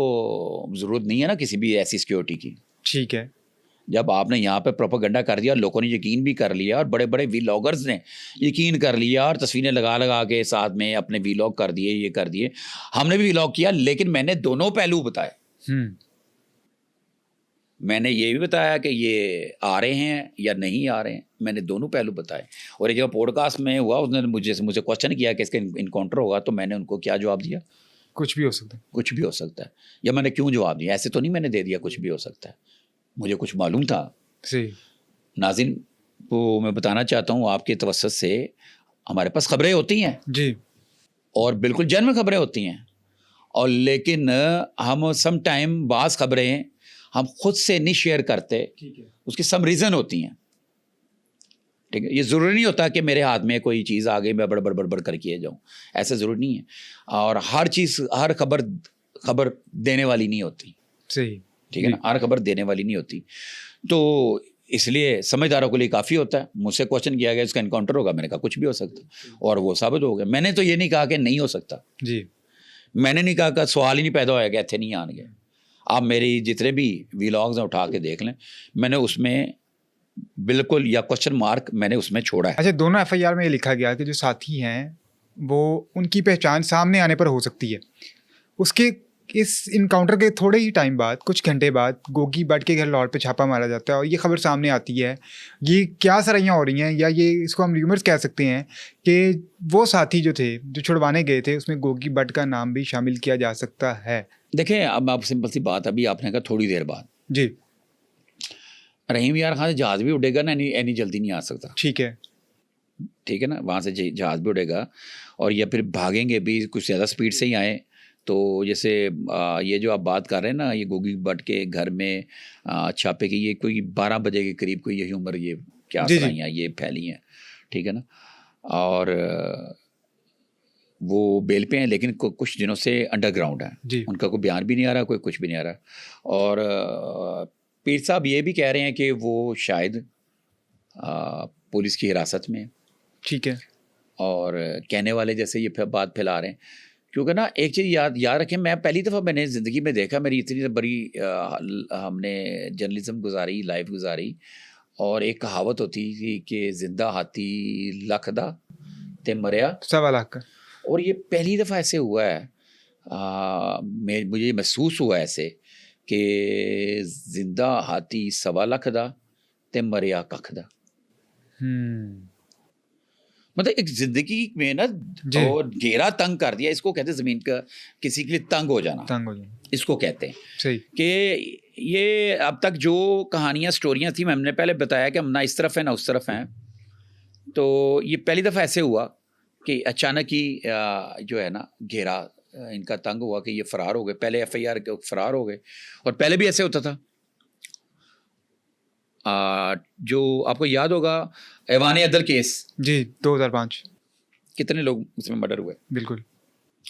ज़रूरत नहीं है ना किसी भी ऐसी सिक्योरिटी की। ठीक है। जब आपने यहाँ पे प्रोपेगेंडा कर दिया, लोगों ने यकीन भी कर लिया, और बड़े बड़े वीलॉगर्स ने यकीन कर लिया, और तस्वीरें लगा लगा के साथ में अपने वीलॉग कर दिए, ये कर दिए, हमने भी वीलॉग किया, लेकिन मैंने दोनों पहलू बताए। मैंने ये भी बताया कि ये आ रहे हैं या नहीं आ रहे हैं, मैंने दोनों पहलू बताए। और एक जब पॉडकास्ट में हुआ, उसने मुझे क्वेश्चन किया कि इसका इनकाउंटर होगा, तो मैंने उनको क्या जवाब दिया? कुछ भी हो सकता है। कुछ भी हो सकता है। या मैंने क्यों जवाब दिया? ऐसे तो नहीं मैंने दे दिया कुछ भी हो सकता है, मुझे कुछ मालूम था। सही। नाज़रीन को मैं बताना चाहता हूँ, आपके तवस्सुत से हमारे पास खबरें होती हैं जी, और बिल्कुल जेन्युइन खबरें होती हैं, और लेकिन हम सम टाइम बाज़ खबरें हम खुद से नहीं शेयर करते, ठीक है। उसकी सम रीज़न होती हैं, ठीक है। ये ज़रूरी नहीं होता कि मेरे हाथ में कोई चीज़ आ गई मैं बड़ कर किए जाऊँ, ऐसा ज़रूरी नहीं है। और हर चीज़, हर खबर देने वाली नहीं होती, सही, ठीक है ना, हर खबर देने वाली नहीं होती। तो इसलिए समझदारों के लिए काफ़ी होता है। मुझसे क्वेश्चन किया गया इसका इनकाउंटर होगा, मैंने कहा कुछ भी हो सकता है, और वो साबित हो गया। मैंने तो ये नहीं कहा कि नहीं हो सकता, जी, मैंने नहीं कहा कि सवाल ही नहीं पैदा होया कि इतने नहीं आएंगे। आप मेरी जितने भी वीलॉग्स हैं उठा के देख लें, मैंने उसमें बिल्कुल या क्वेश्चन मार्क मैंने उसमें छोड़ा है। अच्छा, दोनों एफआईआर में ये लिखा गया कि जो साथी हैं वो उनकी पहचान सामने आने पर हो सकती है। उसके इस इनकाउंटर के थोड़े ही टाइम बाद, कुछ घंटे बाद, गोगी भट्ट के घर लाहौर पे छापा मारा जाता है और ये खबर सामने आती है। ये क्या सरैयाँ हो रही हैं, या ये इसको हम र्यूमर्स कह सकते हैं कि वो साथी जो थे, जो छुड़वाने गए थे, उसमें गोगी भट्ट का नाम भी शामिल किया जा सकता है। देखें, अब आप सिंपल सी बात, अभी आपने कहा थोड़ी देर बाद, जी, रहीम यार खान से जहाज़ भी उड़ेगा ना, इतनी जल्दी नहीं आ सकता, ठीक है, ठीक है ना, वहाँ से जहाज़ भी उड़ेगा, और या फिर भागेंगे भी कुछ ज़्यादा स्पीड से ही आए। तो जैसे ये जो आप बात कर रहे हैं ना, ये गोगी भट्ट के घर में छापे की, ये कोई 12 बजे के करीब कोई यही उम्र, ये क्या सराइयाँ ये फैली हैं, ठीक है ना, और वो बेल पे हैं, लेकिन कुछ दिनों से अंडरग्राउंड है, उनका कोई बयान भी नहीं आ रहा, कोई कुछ भी नहीं आ रहा। और पीर साहब ये भी कह रहे हैं कि वो शायद पुलिस की हिरासत में, ठीक है, और कहने वाले जैसे ये बात फैला रहे हैं, क्योंकि ना एक चीज़ याद रखें, मैं पहली दफ़ा मैंने ज़िंदगी में देखा, मेरी इतनी बड़ी हमने जर्नलिज्म गुजारी, लाइफ गुजारी, और एक कहावत होती थी कि जिंदा हाथी लख दा ते मरिया 1.25 लाख का। और ये पहली दफ़ा ऐसे हुआ है, मुझे महसूस हुआ ऐसे कि जिंदा हाथी 1.25 लाख दा ते मरिया कख दा। मतलब एक जिंदगी में ना, और घेरा तंग कर दिया, इसको कहते हैं ज़मीन का किसी के लिए तंग हो जाना, इसको कहते हैं। सही। कि ये अब तक जो कहानियाँ, स्टोरियाँ थी, हमने पहले बताया कि हम ना इस तरफ हैं ना उस तरफ हैं, तो ये पहली दफ़ा ऐसे हुआ कि अचानक ही जो है ना घेरा इनका तंग हुआ कि ये फ़रार हो गए। पहले एफआईआर के फ़रार हो गए, और पहले भी ऐसे होता था। जो आपको याद होगा ऐवान अदल केस, जी, 2005, कितने लोग उसमें मर्डर हुए। बिल्कुल,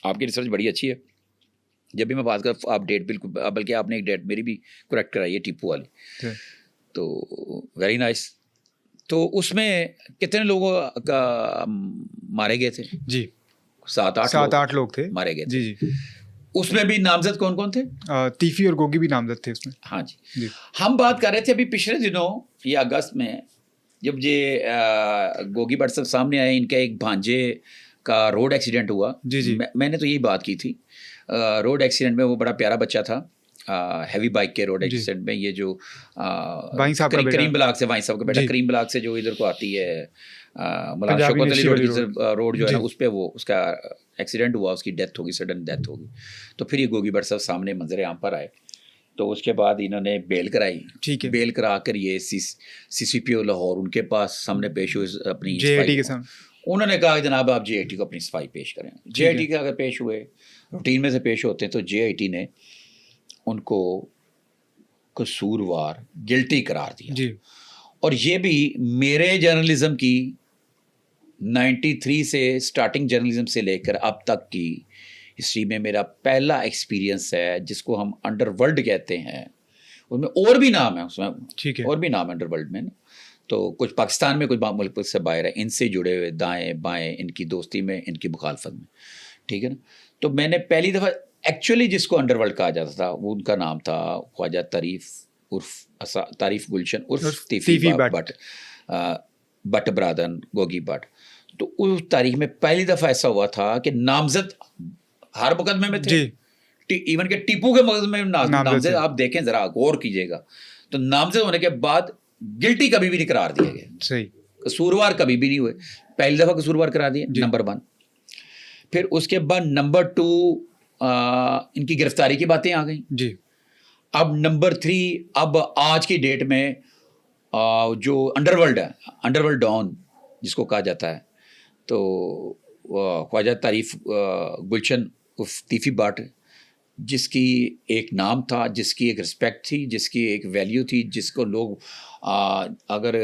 आपकी रिसर्च बड़ी अच्छी है। जब भी मैं बात कर, आप डेट बिल्कुल, बल्कि आपने एक डेट मेरी भी करेक्ट कराई है, टीपू वाली, तो वेरी नाइस। तो उसमें कितने लोगों का मारे गए थे? जी, 7-8 लोग थे मारे गए थे। जी जी। उसमें भी नामजद कौन कौन थे? तीफी और गोगी भी नामजद थे उसमें। हाँ जी। हम बात कर रहे थे अभी पिछले दिनों, ये अगस्त में, जब ये गोगी भट्ट साहब सामने आए, इनका एक भांजे का रोड एक्सीडेंट हुआ। जी जी। मैंने तो यही बात की थी। रोड एक्सीडेंट में वो बड़ा प्यारा बच्चा था, हैवी बाइक के रोड एक्सीडेंट में, ये जो करीम ब्लॉक से, वाई साहब का बेटा, करीम ब्लॉक से जो इधर को आती है शौकत अली रोड जो है ना, उस पर वो उसका एक्सीडेंट हुआ, उसकी डेथ होगी, सडन डेथ होगी। तो फिर ये गोगी भट्ट साहब सामने मंजर आम पर आए, तो उसके बाद इन्होंने बेल कराई। ठीक है। बेल करा कर ये CCPO लाहौर उनके पास सामने पेश हुए अपनी JIT के सामने। उन्होंने कहा जनाब आप JIT को अपनी सफाई पेश करें। JIT के अगर पेश हुए, रूटीन में से पेश होते हैं, तो JIT ने उनको कसूरवार, गिल्टी करार दिया। जी। और ये भी मेरे जर्नलिज्म की 93 से स्टार्टिंग जर्नलिज्म से लेकर अब तक की हिस्ट्री में मेरा पहला एक्सपीरियंस है, जिसको हम अंडरवर्ल्ड कहते हैं। उसमें और भी नाम है, उसमें ठीक है। और भी नाम है अंडरवर्ल्ड में। तो कुछ पाकिस्तान में, कुछ मुल्क से बाहर है, इनसे जुड़े हुए, दाएं बाएं, इनकी दोस्ती में, इनकी मुखालफत में, ठीक है ना। तो मैंने पहली दफ़ा एक्चुअली जिसको अंडरवर्ल्ड कहा जाता था, वो उनका नाम था ख्वाजा तारीफ गुलशन उर्फ तीफी बट, बट बरादरन गोगी बट। तो उस तारीख में पहली दफ़ा ऐसा हुआ था कि नामजद हर मुकदमे में थे, इवन के टीपू के मुकदमे में नामजद, आप देखें ज़रा गौर कीजिएगा, तो नामजद होने के बाद गिल्टी कभी भी नहीं करार दिया गया, सही, कसूरवार कभी भी नहीं हुए। पहली दफ़ा कसूरवार करा दिए, नंबर 1। फिर उसके बाद नंबर 2 इनकी गिरफ्तारी की बातें आ गई जी। अब नंबर 3, अब आज की डेट में जो अंडरवर्ल्ड है, अंडरवर्ल्ड डॉन जिसको कहा जाता है, तो ख्वाजा तारीफ गुलशन उर्फ तीफी बट, जिसकी एक नाम था, जिसकी एक रिस्पेक्ट थी, जिसकी एक वैल्यू थी, जिसको लोग अगर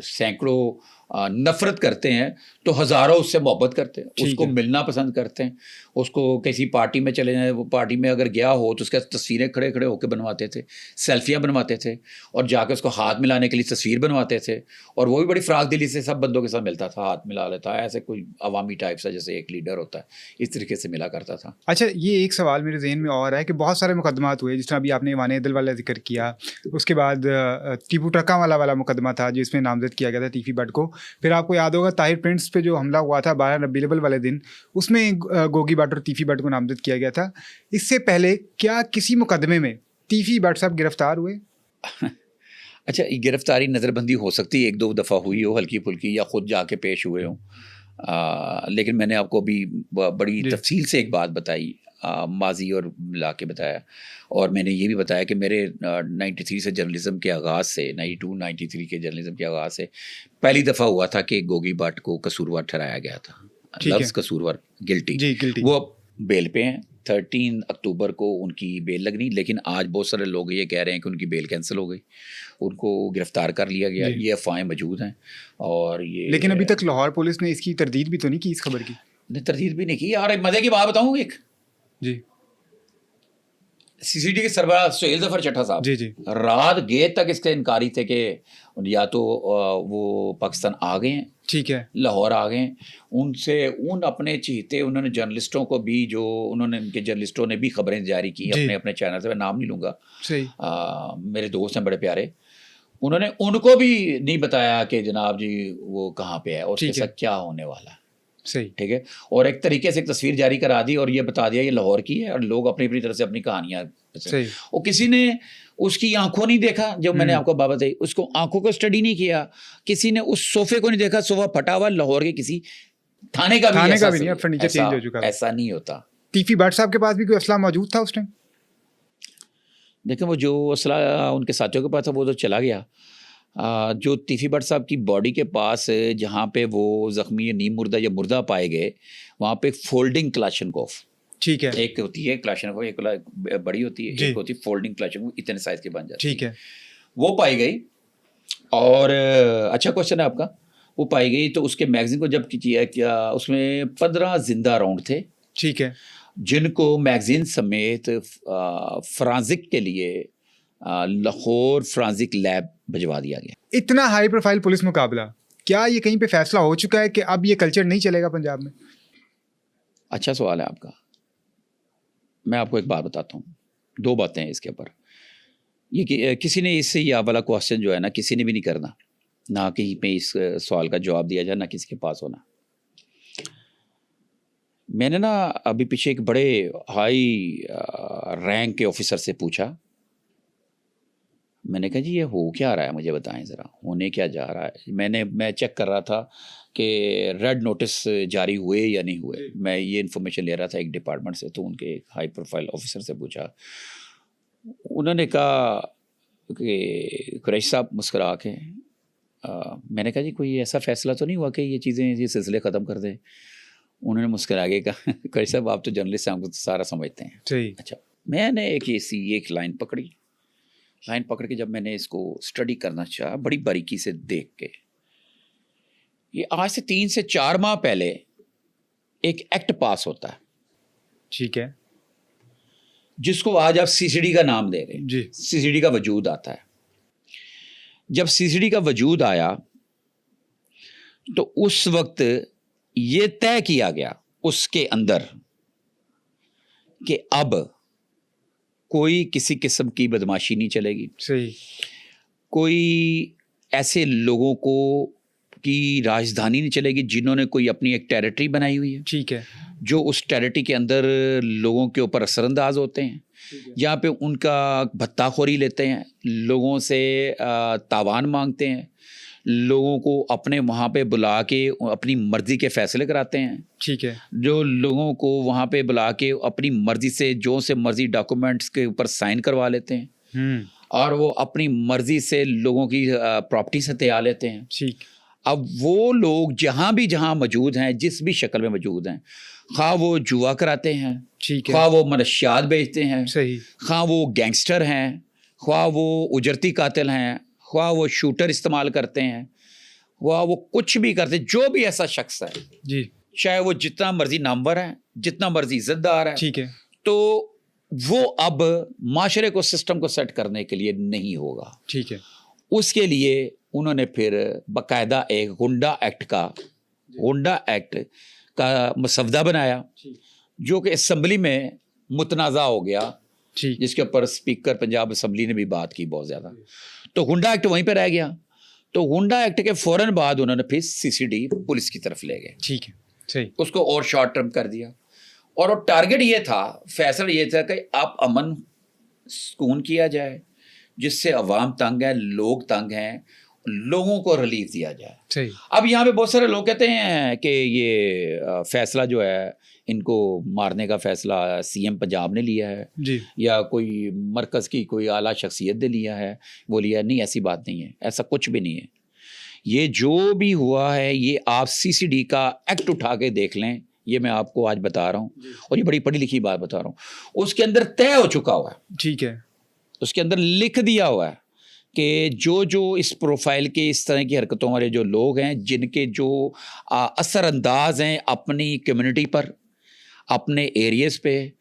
सैकड़ों नफ़रत करते हैं तो हज़ारों उससे मोहब्बत करते हैं, उसको मिलना पसंद करते हैं, उसको किसी पार्टी में चले जाए, वो पार्टी में अगर गया हो तो उसका तस्वीरें खड़े खड़े होकर बनवाते थे, सेल्फियाँ बनवाते थे, और जाकर उसको हाथ मिलाने के लिए तस्वीर बनवाते थे, और वो भी बड़ी फ़राक दिली से सब बंदों के साथ मिलता था, हाथ मिला लेता, ऐसे कोई अवामी टाइप सा, जैसे एक लीडर होता है, इस तरीके से मिला करता था। अच्छा, ये एक सवाल मेरे जहन में और है कि बहुत सारे मुकदमात हुए, जिस तरह अभी आपने ईवान दिल वाला जिक्र किया, उसके बाद टीपू ट्रका वाला मुकदमा था जिसमें नामजद किया गया था तीफी बट को, फिर आपको याद होगा ताहिर प्रिंट्स पे जो हमला हुआ था 12 रबीउल अव्वल वाले दिन, उसमें गोगी बट और तीफी बट को नामजद किया गया था। इससे पहले क्या किसी मुकदमे में तीफी बट साहब गिरफ्तार हुए? अच्छा, गिरफ्तारी नज़रबंदी हो सकती है, 1-2 दफ़ा हुई हो हल्की फुल्की, या ख़ुद जाके पेश हुए हों, लेकिन मैंने आपको अभी बड़ी तफसील से एक बात बताई, माजी और मिला के बताया, और मैंने ये भी बताया कि मेरे 93 से जर्नलिज़म के आगाज़ से, 92-93 के जर्नलिज़म के आगाज़ से पहली दफ़ा हुआ था कि गोगी बट को कसूरवार ठहराया गया था, लफ्ज़ कसूरवार, गिल्टी। वो बेल पे हैं, 13 अक्टूबर को उनकी बेल लगनी, लेकिन आज बहुत सारे लोग ये कह रहे हैं कि उनकी बेल कैंसिल हो गई, उनको गिरफ्तार कर लिया गया, ये अफवाहें मौजूद हैं। और ये, लेकिन अभी तक लाहौर पुलिस ने इसकी तरदीद भी तो नहीं की, इस खबर की? तरदीद भी नहीं की। यार एक मज़े की बात बताऊँ, एक जी, सीसीडी के सरबराह सुहेल ज़फ़र चट्टा साहब जी रात गेट तक इसके इनकारी थे कि या तो वो पाकिस्तान आ गए हैं, ठीक है, लाहौर आ गए, उनसे उन अपने चीते उन्होंने जर्नलिस्टों को भी, जो उन्होंने उनके जर्नलिस्टों ने भी खबरें जारी की अपने अपने चैनल से, मैं नाम नहीं लूँगा, मेरे दोस्त हैं बड़े प्यारे, उन्होंने उनको भी नहीं बताया कि जनाब जी वो कहाँ पे है और उसके साथ क्या होने वाला है, सही, ठीक है, और एक तरीके से एक तस्वीर जारी करा दी और ये बता दिया ये लाहौर की है, और लोग अपनी अपनी तरफ से अपनी कहानियाँ, और किसी ने उसकी आंखों नहीं देखा, जो मैंने आपको बात बताई, उसको आंखों को स्टडी नहीं किया, किसी ने उस सोफे को नहीं देखा, सोफा फटा हुआ लाहौर के किसी थाने का भी नहीं, फर्नीचर चेंज हो चुका, ऐसा नहीं होता। तीफी बट साहब के पास भी कोई असला मौजूद था उस टाइम? देखें, वो जो असला उनके साथियों के पास था वो तो चला गया। जो तीफी बट साहब की बॉडी के पास जहाँ पे वो ज़ख्मी नीम मुर्दा या मुर्दा पाए गए, वहाँ पे फोल्डिंग क्लाशनकोफ, ठीक है, एक होती है क्लाशनकोफ, एक बड़ी होती है, एक होती है फोल्डिंग क्लाशनकोफ, इतने साइज़ की बन जाती है, ठीक है, वो पाई गई। और अच्छा क्वेश्चन है आपका, वो पाई गई तो उसके मैगज़ीन को जब किया क्या, उसमें 15 जिंदा राउंड थे, ठीक है, जिनको मैगज़ीन समेत फ्रांसिक के लिए लाहौर फ्रांसिक लैब भिजवा दिया गया। इतना हाई प्रोफाइल पुलिस मुकाबला, क्या ये कहीं पे फैसला हो चुका है कि अब ये कल्चर नहीं चलेगा पंजाब में? अच्छा सवाल है आपका। मैं आपको एक बात बताता हूँ, 2 बातें हैं इसके ऊपर। ये कि किसी ने इससे ये वाला क्वेश्चन जो है ना, किसी ने भी नहीं करना, ना कहीं पे इस सवाल का जवाब दिया जाए, ना किसी के पास होना। मैंने ना अभी पीछे एक बड़े हाई रैंक के ऑफिसर से पूछा, मैंने कहा जी ये हो क्या रहा है, मुझे बताएं ज़रा, होने क्या जा रहा है। मैं चेक कर रहा था कि रेड नोटिस जारी हुए या नहीं हुए, मैं ये इन्फॉर्मेशन ले रहा था एक डिपार्टमेंट से, तो उनके हाई प्रोफाइल ऑफिसर से पूछा, उन्होंने कहा कि कुरैशी साहब मुस्कुरा के, मैंने कहा जी कोई ऐसा फ़ैसला तो नहीं हुआ कि ये चीज़ें, ये सिलसिले ख़त्म कर दें? उन्होंने मुस्कुरा के कहा कुरैशी साहब आप तो जर्नलिस्ट हैं, आपको तो सारा समझते हैं। सही। अच्छा, मैंने एक लाइन पकड़ी, लाइन पकड़ के जब मैंने इसको स्टडी करना चाहा बड़ी बारीकी से देख के, ये आज से 3 से 4 माह पहले एक एक्ट पास होता है, ठीक है जिसको आज आप सीसीडी का नाम दे रहे हैं। जी। सीसीडी का वजूद आता है। जब सीसीडी का वजूद आया तो उस वक्त ये तय किया गया उसके अंदर कि अब कोई किसी किस्म की बदमाशी नहीं चलेगी, सही। कोई ऐसे लोगों को की राजधानी नहीं चलेगी जिन्होंने कोई अपनी एक टेरिटरी बनाई हुई है, ठीक है जो उस टेरिटरी के अंदर लोगों के ऊपर असरअंदाज होते हैं, जहाँ पे उनका भत्ताखोरी लेते हैं, लोगों से तावान मांगते हैं, लोगों को अपने वहाँ पे बुला के अपनी मर्जी के फैसले कराते हैं, ठीक है जो लोगों को वहाँ पे बुला के अपनी मर्जी से जो से मर्जी डॉक्यूमेंट्स के ऊपर साइन करवा लेते हैं और वो अपनी मर्जी से लोगों की प्रॉपर्टी से हथिया लेते हैं। ठीक। अब वो लोग जहाँ मौजूद हैं, जिस भी शक्ल में मौजूद हैं, खा वो जुआ कराते हैं, ठीक है खा वो मनशियात बेचते हैं, सही। खा वो गैंगस्टर हैं, खा वो उजरती कातिल हैं, खा वो शूटर इस्तेमाल करते हैं, खा वो कुछ भी करते, जो भी ऐसा शख्स है जी। चाहे वो जितना मर्जी नामवर है, जितना मर्जी इज्जतदार है, ठीक है। तो वो अब माशरे को, सिस्टम को सेट करने के लिए नहीं होगा। ठीक है। उसके लिए उन्होंने फिर बाकायदा एक गुंडा एक्ट का मसवदा बनाया जो कि असम्बली में मुतनाज़ा हो गया, ठीक। जिसके ऊपर स्पीकर पंजाब असम्बली ने भी बात की बहुत ज़्यादा। तो गुंडा एक्ट वहीं पर रह गया। तो गुंडा एक्ट के फ़ौरन बाद उन्होंने फिर सीसीडी पुलिस की तरफ ले गए, ठीक है सही। उसको और शॉर्ट टर्म कर दिया। और वो टारगेट ये था, फैसला ये था कि आप अमन सुकून किया जाए, जिससे अवाम तंग है, लोग तंग हैं, लोगों को रिलीफ दिया जाए। सही। अब यहाँ पे बहुत सारे लोग कहते हैं कि ये फैसला जो है, इनको मारने का फैसला सीएम पंजाब ने लिया है जी। या कोई मरकज़ की कोई आला शख्सियत ने लिया है, वो लिया है। नहीं, ऐसी बात नहीं है, ऐसा कुछ भी नहीं है। ये जो भी हुआ है, ये आप सीसीडी का एक्ट उठा के देख लें, ये मैं आपको आज बता रहा हूँ और ये बड़ी पढ़ी लिखी बात बता रहा हूँ। उसके अंदर तय हो चुका हुआ है, ठीक है, उसके अंदर लिख दिया हुआ है कि जो इस प्रोफाइल के इस तरह की हरकतों वाले जो लोग हैं, जिनके जो असरअंदाज हैं अपनी कम्युनिटी पर, अपने एरियाज़ पे,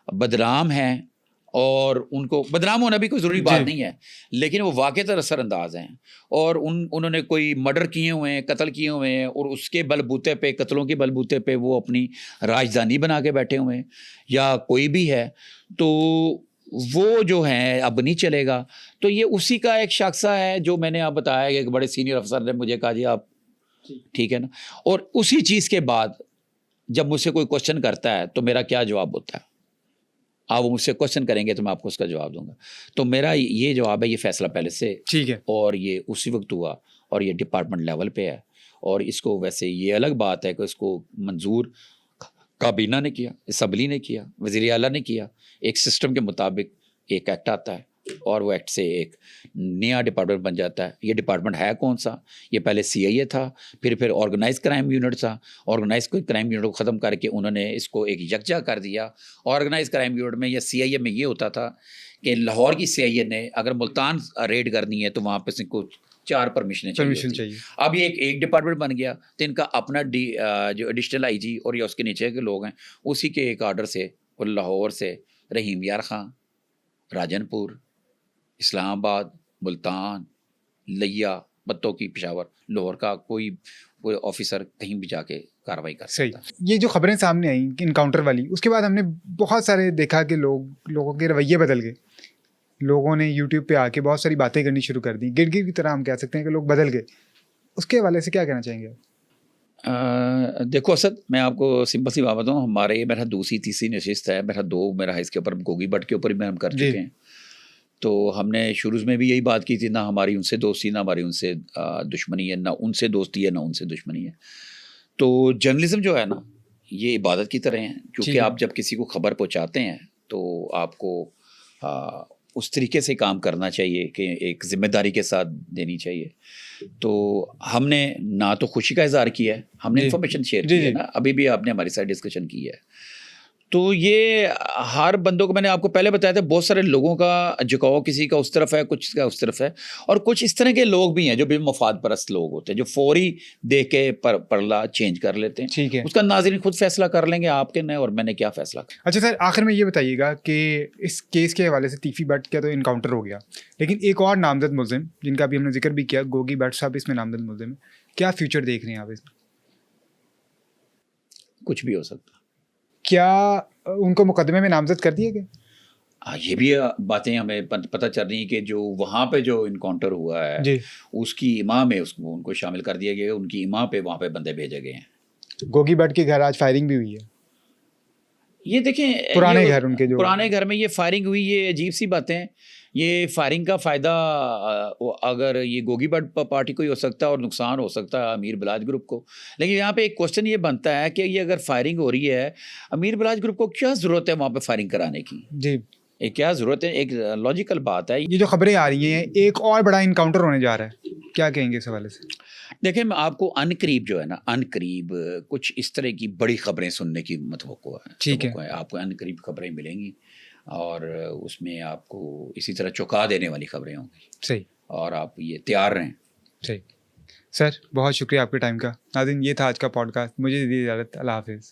बदनाम हैं, और उनको बदनाम होना भी कोई ज़रूरी बात नहीं है, लेकिन वो वाक़ईतन असरअंदाज हैं और उन्होंने कोई मर्डर किए हुए हैं, कत्ल किए हुए हैं, और उसके बलबूते पे, कत्लों के बलबूते पे वो अपनी राजधानी बना के बैठे हुए हैं, या कोई भी है, तो वो जो है अब नहीं चलेगा। तो ये उसी का एक शाखसा है जो मैंने आप बताया कि एक बड़े सीनियर अफसर ने मुझे कहा जी आप ठीक है ना। और उसी चीज़ के बाद जब मुझसे कोई क्वेश्चन करता है तो मेरा क्या जवाब होता है, आप मुझसे क्वेश्चन करेंगे तो मैं आपको उसका जवाब दूंगा। तो मेरा ये जवाब है, ये फैसला पहले से ठीक है और ये उसी वक्त हुआ और ये डिपार्टमेंट लेवल पे है, और इसको वैसे ये अलग बात है कि इसको मंजूर काबीना ने किया, असम्बली ने किया, वज़ीर आला ने किया। एक सिस्टम के मुताबिक एक एक्ट आता है और वो एक्ट से एक नया डिपार्टमेंट बन जाता है। ये डिपार्टमेंट है कौन सा? ये पहले CIA था, फिर ऑर्गेनाइज क्राइम यूनिट था। ऑर्गेनाइज क्राइम यूनिट को ख़त्म करके उन्होंने इसको एक यकजा कर दिया। ऑर्गेनाइज क्राइम यूनिट में या CIA में ये होता था कि लाहौर की CIA ने अगर मुल्तान रेड करनी है तो वहाँ पर को 4 परमिशन चाहिए। अब ये एक डिपार्टमेंट बन गया, तो इनका अपना जो एडिशनल IG और या उसके नीचे के लोग हैं, उसी के एक आर्डर से और लाहौर से रहीम यार खां, राजनपुर, इस्लामाबाद, मुल्तान, लिया, बत्तौकी, पेशावर, लाहौर का कोई ऑफिसर कहीं भी जाके कार्रवाई कर सकता है। ये जो खबरें सामने आई इनकाउंटर वाली, उसके बाद हमने बहुत सारे देखा कि लोगों के रवैये बदल गए। लोगों ने यूट्यूब पे आके बहुत सारी बातें करनी शुरू कर दी, गिरगिट की तरह हम कह सकते हैं कि लोग बदल गए। उसके हवाले से क्या कहना चाहेंगे आप? देखो असद, मैं आपको सिंपल सी बात बताऊँ, मेरा दूसरी तीसरी नशिस्त है, मेरा इसके ऊपर गोगी बट के ऊपर भी हम कर चुके हैं। तो हमने शुरू में भी यही बात की थी, ना हमारी उनसे दोस्ती, ना हमारी उनसे दुश्मनी है, ना उनसे दोस्ती है, ना उनसे दुश्मनी है। तो जर्नलिज्म जो है ना, ये इबादत की तरह है, क्योंकि आप जब किसी को खबर पहुँचाते हैं तो आपको उस तरीके से काम करना चाहिए कि एक ज़िम्मेदारी के साथ देनी चाहिए। तो हमने ना तो खुशी का इज़हार किया है, हमने इन्फॉर्मेशन शेयर की है ना, अभी भी आपने हमारे साथ डिस्कशन की है। तो ये हर बंदों को, मैंने आपको पहले बताया था, बहुत सारे लोगों का झुकाव किसी का उस तरफ है, कुछ का उस तरफ है, और कुछ इस तरह के लोग भी हैं जो भी मफाद परस्त लोग होते हैं, जो फौरी देख के परला चेंज कर लेते हैं। ठीक है। उसका नाज़रीन खुद फैसला कर लेंगे, आपके ने और मैंने क्या फैसला। अच्छा सर, आखिर में ये बताइएगा कि इस केस के हवाले से तीफी भट्ट का तो इनकाउंटर हो गया, लेकिन एक और नामजद मुल्जिम जिनका भी हमने जिक्र भी किया, गोगी भट्ट साहब इसमें नामजद मुल्जिम है, क्या फ्यूचर देख रहे हैं आप इसमें? कुछ भी हो सकता। क्या उनको मुकदमे में नामजद कर दिया गया? ये भी बातें हमें पता चल रही हैं कि जो वहाँ पे जो इनकाउंटर हुआ है जी, उसकी इमाम में उसको उनको शामिल कर दिया गया, उनकी इमाम पे वहाँ पे बंदे भेजे गए हैं। गोगी भट्ट के घर आज फायरिंग भी हुई है। ये देखें, पुराने ये घर उनके जो पुराने घर में ये फायरिंग हुई, ये अजीब सी बातें हैं। ये फायरिंग का फ़ायदा अगर ये गोगी भट्ट पार्टी को ही हो सकता है और नुकसान हो सकता है अमीर बिलाज ग्रुप को। लेकिन यहाँ पे एक क्वेश्चन ये बनता है कि ये अगर फायरिंग हो रही है, अमीर बिलाज ग्रुप को क्या ज़रूरत है वहाँ पे फायरिंग कराने की? जी, ये क्या ज़रूरत है? एक लॉजिकल बात है। ये जो खबरें आ रही हैं एक और बड़ा इनकाउंटर होने जा रहा है, क्या कहेंगे इस हवाले से? देखिए, मैं आपको अनकरीब जो है ना, अनकरीब कुछ इस तरह की बड़ी खबरें सुनने की मतवक्को है। ठीक है। आपको अनकरीब खबरें मिलेंगी और उसमें आपको इसी तरह चौंका देने वाली खबरें होंगी। सही, और आप ये तैयार रहें। सही। सर बहुत शुक्रिया आपके टाइम का। नाज़रीन, ये था आज का पॉडकास्ट। मुझे दीजिए इजाज़त। अल्लाह हाफ़िज़।